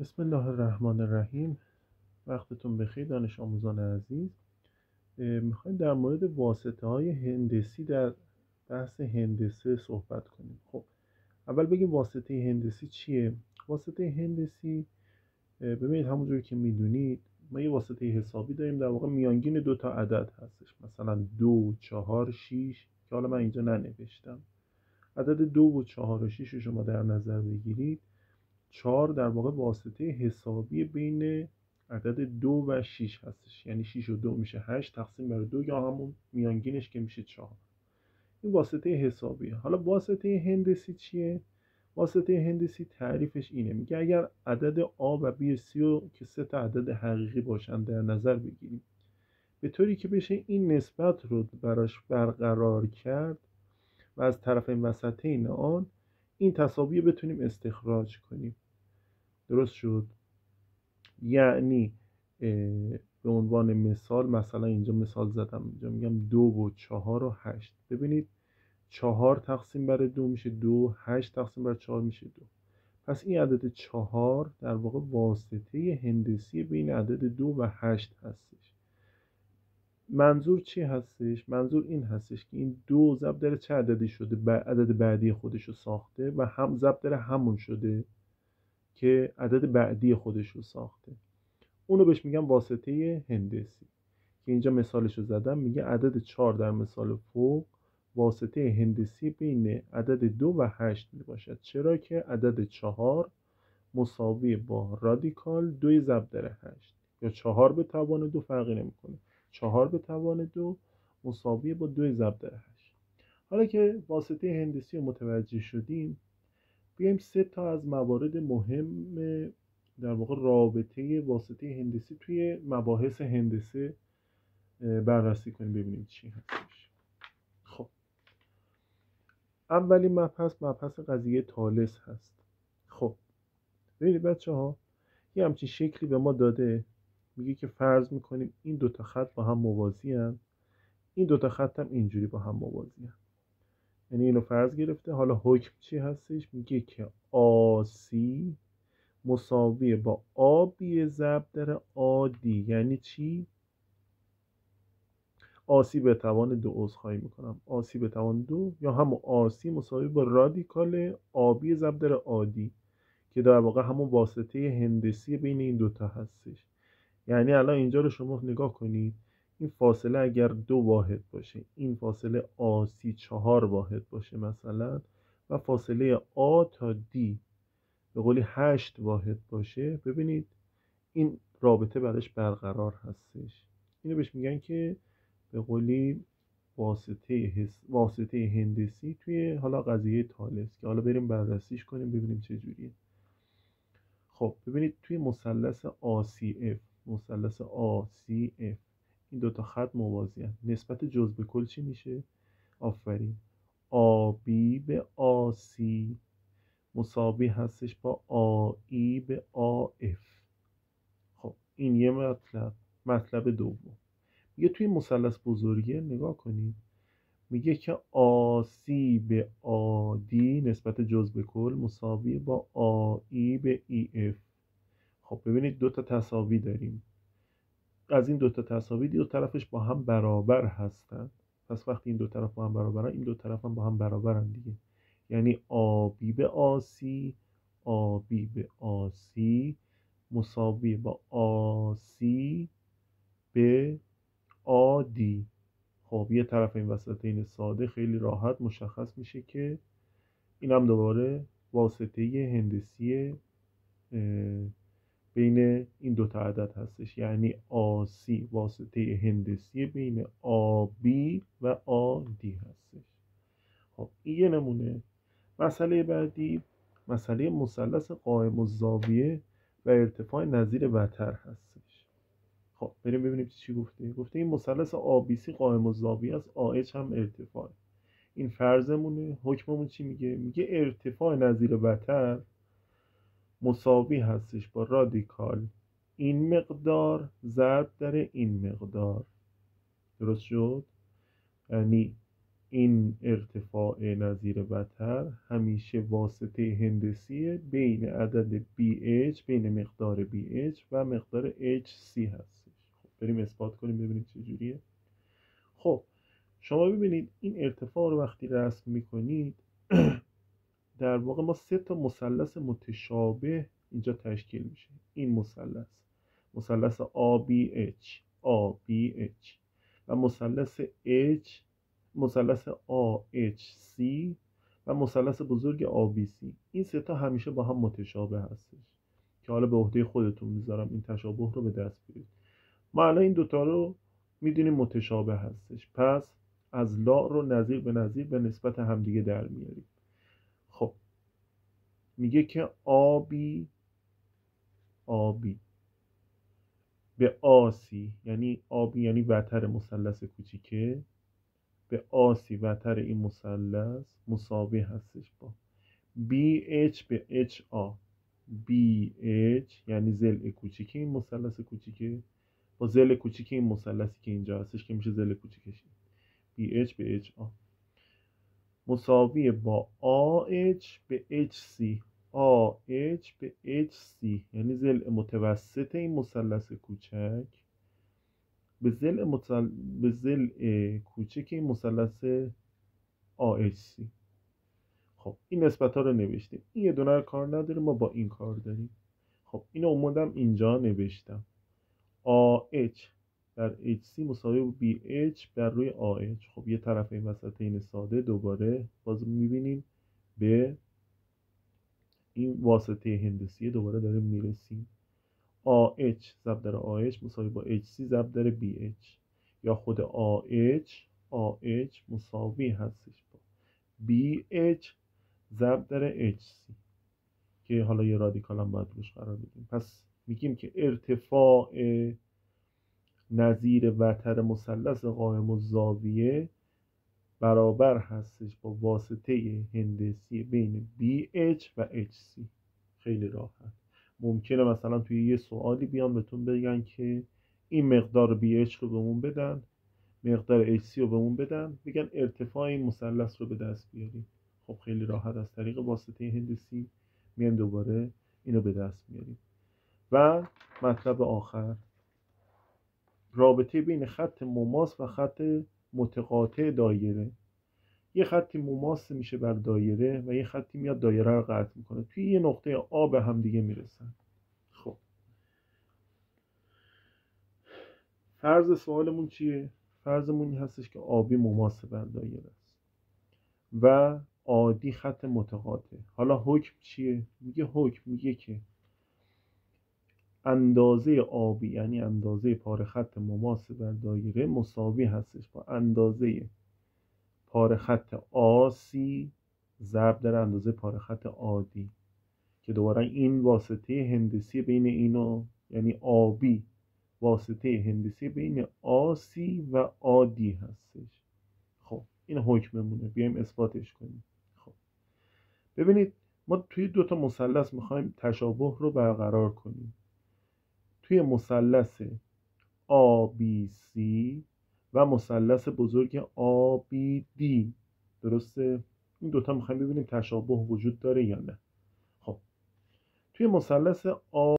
بسم الله الرحمن الرحیم. وقتتون بخیر دانش آموزان عزیز. میخوایم در مورد واسطه های هندسی در بحث هندسه صحبت کنیم. خب اول بگیم واسطه هندسی چیه؟ واسطه هندسی ببینید همونجوری که میدونید ما یه واسطه حسابی داریم، در واقع میانگین دو تا عدد هستش، مثلا 2 4 6 که حالا من اینجا ننوشتم. عدد 2 و 4 و 6 رو شما در نظر بگیرید. 4 در واقع واسطه حسابی بین عدد 2 و 6 هستش، یعنی 6 و 2 میشه 8 تقسیم بر 2 یا همون میانگینش که میشه 4. این واسطه حسابیه. حالا واسطه هندسی چیه؟ واسطه هندسی تعریفش اینه، میگه اگر عدد A و B C رو که سه تا عدد حقیقی باشن در نظر بگیریم، به طوری که بشه این نسبت رو براش برقرار کرد و از طرفین وسطین آن این تساوی بتونیم استخراج کنیم. درست شد؟ یعنی به عنوان مثال، مثلا اینجا مثال زدم، اینجا میگم 2 و 4 و 8. ببینید 4 تقسیم بر 2 میشه 2، 8 تقسیم بر 4 میشه 2. پس این عدد 4 در واقع واسطه هندسی بین عدد 2 و 8 هستش. منظور چی هستش؟ منظور این هستش که این 2 ضرب در چه عددی شده؟ عدد بعدی خودش رو ساخته و هم ضرب در همون شده که عدد بعدی خودش رو ساخته. اونو بهش میگم واسطه هندسی که اینجا مثالش رو زدم. میگه عدد 4 در مثال فوق واسطه هندسی بین عدد 2 و 8 می باشد، چرا که عدد 4 مساوی با رادیکال 2 ضرب در 8 یا 4 به توان 2 فرقی نمیکنه. 4 به توان 2 مساوی با 2 ضرب در 8. حالا که واسطه هندسی رو متوجه شدیم، بیایم سه تا از موارد مهم در واقع رابطه واسطه هندسی توی مباحث هندسه بررسی کنیم، ببینیم چی هستش. خب اولین مبحث قضیه تالس هست. خب ببینید بچه ها، یه همچین شکلی به ما داده، میگه که فرض میکنیم این دوتا خط با هم موازی هن، این دوتا خط هم اینجوری با هم موازی هن. یعنی اینو فرض گرفته. حالا حکم چی هستش؟ میگه که آسی مساویه با آبی ضرب در آدی. یعنی چی؟ آسی به توان 2، عذرخواهی میکنم، آسی به توان 2 یا همون آسی مساوی با رادیکال آبی ضرب در آدی که در واقع همون واسطه هندسی بین این دوتا هستش. یعنی الان اینجا رو شما نگاه کنید، این فاصله اگر 2 واحد باشه، این فاصله آسی 4 واحد باشه مثلا، و فاصله آ تا دی به قولی 8 واحد باشه، ببینید این رابطه برش برقرار هستش. اینو بهش میگن که به قولی واسطه هندسی توی حالا قضیه تالس که حالا بریم بررسیش کنیم ببینیم چه جوریه. خب ببینید توی مثلث ACF این دوتا خط موازی هست. نسبت جزء به کل چی میشه؟ آفرین، AB به AC مساوی هستش با AI به AF. خب این یه مطلب دوم. میگه توی مثلث بزرگه نگاه کنید، میگه که آسی به آدی نسبت جزء به کل مساوی با آی به ایف. خب ببینید دو تا تساوی داریم، از این دو تا تساوی دو طرفش با هم برابر هستن. پس وقتی این دو طرف با هم برابرن، این دو طرف هم با هم برابرن دیگه. یعنی آبی به آسی، آبی به آسی مساوی با آسی به آدی. خب یه طرف این وسطین ساده خیلی راحت مشخص میشه که این هم دوباره واسطه هندسی بین این دوتا عدد هستش. یعنی آسی واسطه هندسی بین آبی و آدی هستش. خب این یه نمونه. مسئله بعدی مسئله مثلث قائم الزاویه و ارتفاع نظیر وتر هستش. خب بریم ببینیم چی گفته. گفته این مثلث ABC قائم الزاویه است، AH هم ارتفاع. این فرضمونه. حکممون چی میگه؟ میگه ارتفاع نظیر وتر مساوی هستش با رادیکال این مقدار ضرب در این مقدار. درست شد؟ یعنی این ارتفاع نظیر وتر همیشه واسطه هندسی بین عدد BH، بین مقدار BH و مقدار HC هستش. خب بریم اثبات کنیم ببینیم چجوریه. خب شما ببینید این ارتفاع رو وقتی رسم میکنید در واقع ما 3 تا مثلث متشابه اینجا تشکیل میشه. این مثلث ABH و مثلث AHC و مثلث بزرگ ABC. این 3 تا همیشه با هم متشابه هستش که حالا به عهده خودتون میذارم این تشابه رو به دست بیارید. ما الان این دوتا رو میدونیم متشابه هستش، پس از لا رو نظیر به نظیر به نسبت همدیگه در میاریم. خب میگه که آبی به آسی، یعنی آبی یعنی وتر مثلث کوچیکه، به آسی وتر این مثلث مساوی هستش با BH به HA. BH یعنی ضلع کوچیک این مثلث کوچیکه با ضلع کوچیک این مثلثی که اینجا هستش که میشه ضلع کوچیکش BH به HA مساوی با AH به HC. AH به HC یعنی ضلع متوسط این مثلث کوچک به ضلع کوچک این مثلث AHC. خب این نسبت ها رو نوشتیم. این یه دونه کار نداره، ما با این کار داریم. خب اینو اومدم اینجا نوشتم. AH در HC مساوی با BH بر روی AH. خب یه طرف این وسط این ساده دوباره باز میبینیم به این واسطه هندسی دوباره داریم میرسیم. AH ضرب در AH مساوی با HC ضرب در BH یا خود AH مساوی هستش با BH ضرب در HC که حالا یه رادیکال هم باید روش قرار بدیم. پس میگیم که ارتفاع نظیر وتر مثلث قائم الزاویه برابر هستش با واسطه هندسی بین BH و HC. خیلی راحت. ممکنه مثلا توی یه سوالی بیان بهتون بگن که این مقدار BH رو بهمون بدن، مقدار HC رو بهمون بدن، بگن ارتفاع این مثلث رو به دست بیاریم. خب خیلی راحت از طریق واسطه هندسی میایم دوباره اینو به دست میاریم. و مطلب آخر، رابطه بین خط مماس و خط متقاطع دایره. یه خطی مماس میشه بر دایره و یه خطی میاد دایره رو قطع میکنه، توی یه نقطه آ به هم دیگه میرسن. خب فرض سوالمون چیه؟ فرضمون این هستش که آبی مماس بر دایره است و عادی خط متقاطع. حالا حکم چیه؟ میگه که اندازه آبی یعنی اندازه پاره خط مماس بر دایره مساوی هستش با اندازه پاره خط آسی ضرب در اندازه پاره خط عادی که دوباره این واسطه هندسی بین اینو یعنی آبی واسطه هندسی بین آسی و عادی هستش. خب این حکممونه، بیایم اثباتش کنیم. خب ببینید ما توی دوتا مثلث میخوایم تشابه رو برقرار کنیم. توی مثلث ABC و مثلث بزرگ ABD، درسته؟ این دوتا میخوایم ببینیم تشابه وجود داره یا نه. خب توی مثلث